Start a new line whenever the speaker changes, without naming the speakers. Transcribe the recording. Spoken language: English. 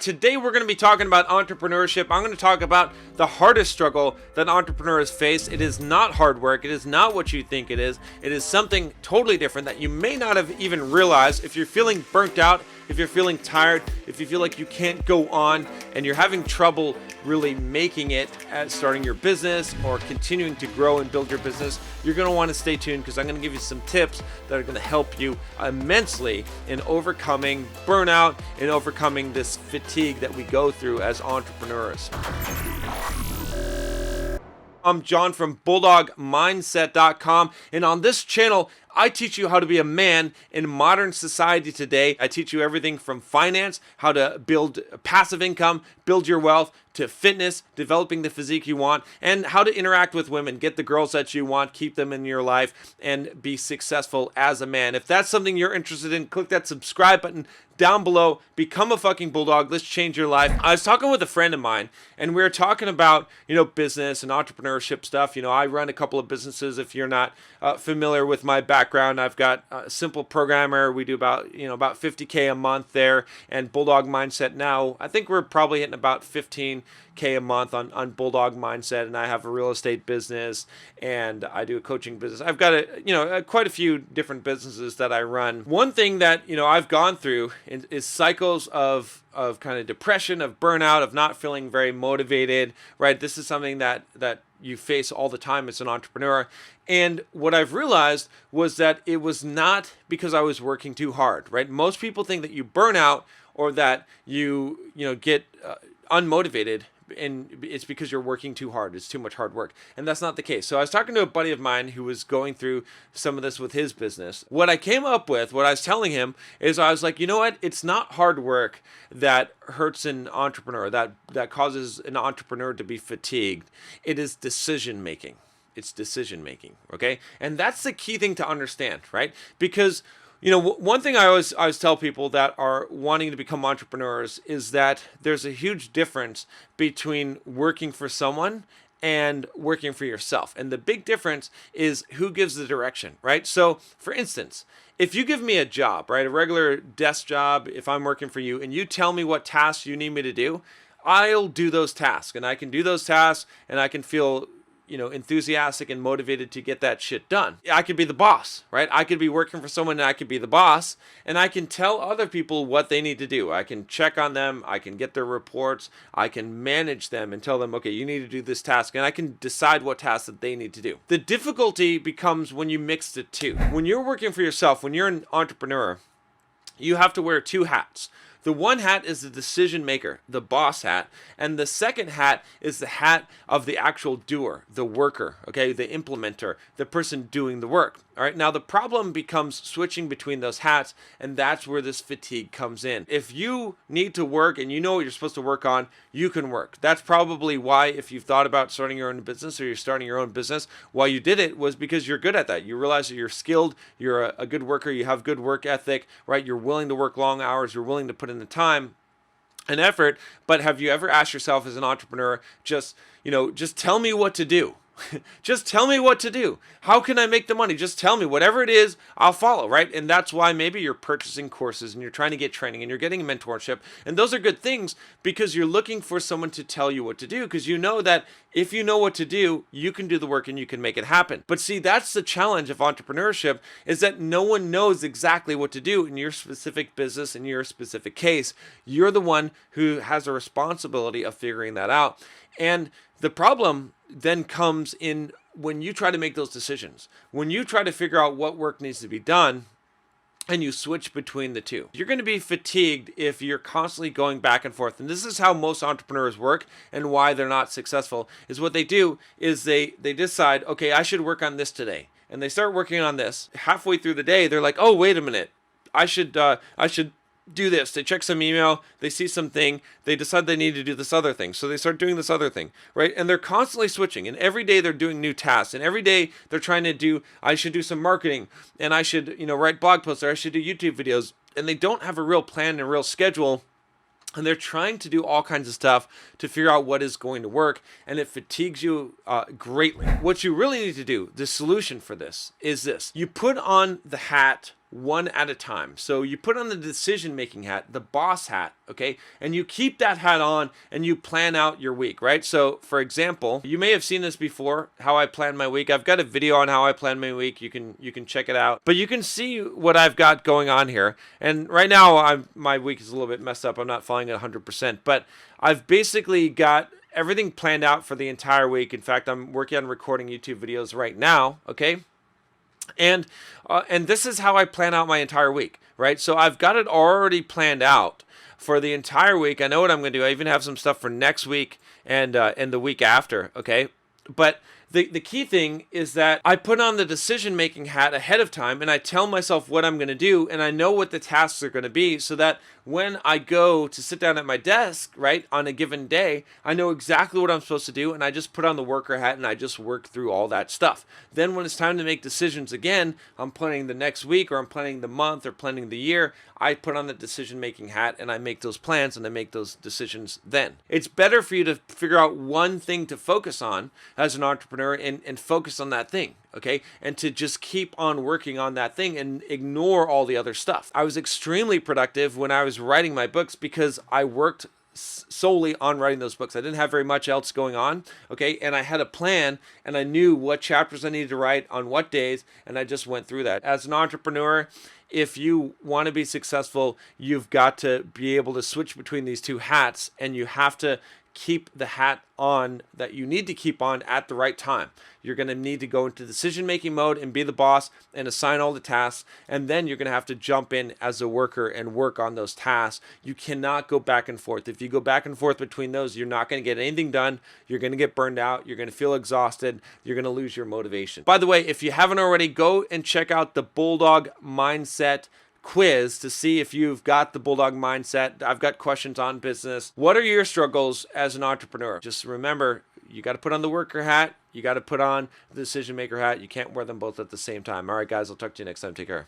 Today we're going to be talking about entrepreneurship. I'm going to talk about the hardest struggle that entrepreneurs face. It is not hard work. It is not what you think it is. It is something totally different that you may not have even realized. If you're feeling burnt out, if you're feeling tired, if you feel like you can't go on and you're having trouble really making it at starting your business or continuing to grow and build your business, you're going to want to stay tuned because I'm going to give you some tips that are going to help you immensely in overcoming burnout and overcoming this fatigue that we go through as entrepreneurs. I'm John from BulldogMindset.com, and on this channel, I teach you how to be a man in modern society today. I teach you everything from finance, how to build passive income, build your wealth, to fitness, developing the physique you want, and how to interact with women, get the girls that you want, keep them in your life, and be successful as a man. If that's something you're interested in, click that subscribe button down below. Become a fucking bulldog. Let's change your life. I was talking with a friend of mine, and we were talking about, business and entrepreneurship stuff. I run a couple of businesses. If you're not familiar with my background, I've got a simple programmer. We do about $50K a month there, and Bulldog Mindset now, I think we're probably hitting about $15K a month on Bulldog Mindset, and I have a real estate business and I do a coaching business. I've got quite a few different businesses that I run. One thing that I've gone through is cycles of kind of depression, of burnout, of not feeling very motivated, right? This is something that you face all the time as an entrepreneur. And what I've realized was that it was not because I was working too hard, right? Most people think that you burn out or that you get unmotivated, and it's because you're working too hard. It's too much hard work. And that's not the case. So I was talking to a buddy of mine who was going through some of this with his business. What I came up with, what I was telling him is I was like, you know what? It's not hard work that hurts an entrepreneur, that causes an entrepreneur to be fatigued. It is decision making. It's decision making. Okay. And that's the key thing to understand, right? Because one thing I always tell people that are wanting to become entrepreneurs is that there's a huge difference between working for someone and working for yourself. And the big difference is who gives the direction, right? So for instance, if you give me a job, right, a regular desk job, if I'm working for you and you tell me what tasks you need me to do, I'll do those tasks, and I can do those tasks and I can feel enthusiastic and motivated to get that shit done. I could be the boss, right? I could be working for someone and I could be the boss, and I can tell other people what they need to do. I can check on them. I can get their reports. I can manage them and tell them, okay, you need to do this task, and I can decide what tasks that they need to do. The difficulty becomes when you mix the two. When you're working for yourself, when you're an entrepreneur, you have to wear two hats. The one hat is the decision maker, the boss hat, and the second hat is the hat of the actual doer, the worker, okay, the implementer, the person doing the work. All right, now the problem becomes switching between those hats, and that's where this fatigue comes in. If you need to work and you know what you're supposed to work on, you can work. That's probably why, if you've thought about starting your own business or you're starting your own business, why you did it was because you're good at that. You realize that you're skilled, you're a good worker, you have good work ethic, right? You're willing to work long hours, you're willing to put in the time and effort. But have you ever asked yourself as an entrepreneur, just tell me what to do? Just tell me what to do. How can I make the money? Just tell me. Whatever it is, I'll follow, right? And that's why maybe you're purchasing courses and you're trying to get training and you're getting mentorship. And those are good things because you're looking for someone to tell you what to do, because you know that if you know what to do, you can do the work and you can make it happen. But see, that's the challenge of entrepreneurship, is that no one knows exactly what to do in your specific business, in your specific case. You're the one who has a responsibility of figuring that out. And the problem then comes in when you try to make those decisions, when you try to figure out what work needs to be done and you switch between the two. You're going to be fatigued if you're constantly going back and forth. And this is how most entrepreneurs work, and why they're not successful is what they do is they decide, okay, I should work on this today. And they start working on this. Halfway through the day, they're like, oh, wait a minute. I should do this. They check some email, they see something, they decide they need to do this other thing. So they start doing this other thing, right? And they're constantly switching. And every day they're doing new tasks. And every day they're trying to do, I should do some marketing, and I should, write blog posts, or I should do YouTube videos. And they don't have a real plan and a real schedule. And they're trying to do all kinds of stuff to figure out what is going to work, and it fatigues you greatly. What you really need to do, the solution for this, is this. You put on the hat one at a time. So you put on the decision-making hat, the boss hat, okay? And you keep that hat on and you plan out your week, right? So for example, you may have seen this before, how I plan my week. I've got a video on how I plan my week. You can check it out. But you can see what I've got going on here. And right now my week is a little bit messed up. I'm not following it 100%, but I've basically got everything planned out for the entire week. In fact, I'm working on recording YouTube videos right now, okay? And this is how I plan out my entire week, right? So I've got it already planned out for the entire week. I know what I'm going to do. I even have some stuff for next week and the week after, okay? But the key thing is that I put on the decision-making hat ahead of time, and I tell myself what I'm going to do, and I know what the tasks are going to be, so that when I go to sit down at my desk, right, on a given day, I know exactly what I'm supposed to do, and I just put on the worker hat and I just work through all that stuff. Then when it's time to make decisions again, I'm planning the next week, or I'm planning the month, or planning the year, I put on the decision-making hat and I make those plans and I make those decisions then. It's better for you to figure out one thing to focus on as an entrepreneur and focus on that thing, okay? And to just keep on working on that thing and ignore all the other stuff. I was extremely productive when I was writing my books because I worked solely on writing those books. I didn't have very much else going on, okay? And I had a plan and I knew what chapters I needed to write on what days, and I just went through that. As an entrepreneur, if you want to be successful, you've got to be able to switch between these two hats, and you have to keep the hat on that you need to keep on at the right time. You're going to need to go into decision-making mode and be the boss and assign all the tasks, and then you're going to have to jump in as a worker and work on those tasks. You cannot go back and forth. If you go back and forth between those, you're not going to get anything done. You're going to get burned out. You're going to feel exhausted. You're going to lose your motivation. By the way, if you haven't already, go and check out the Bulldog Mindset quiz to see if you've got the Bulldog mindset. I've got questions on business. What are your struggles as an entrepreneur? Just remember, you got to put on the worker hat. You got to put on the decision maker hat. You can't wear them both at the same time. All right, guys, I'll talk to you next time. Take care.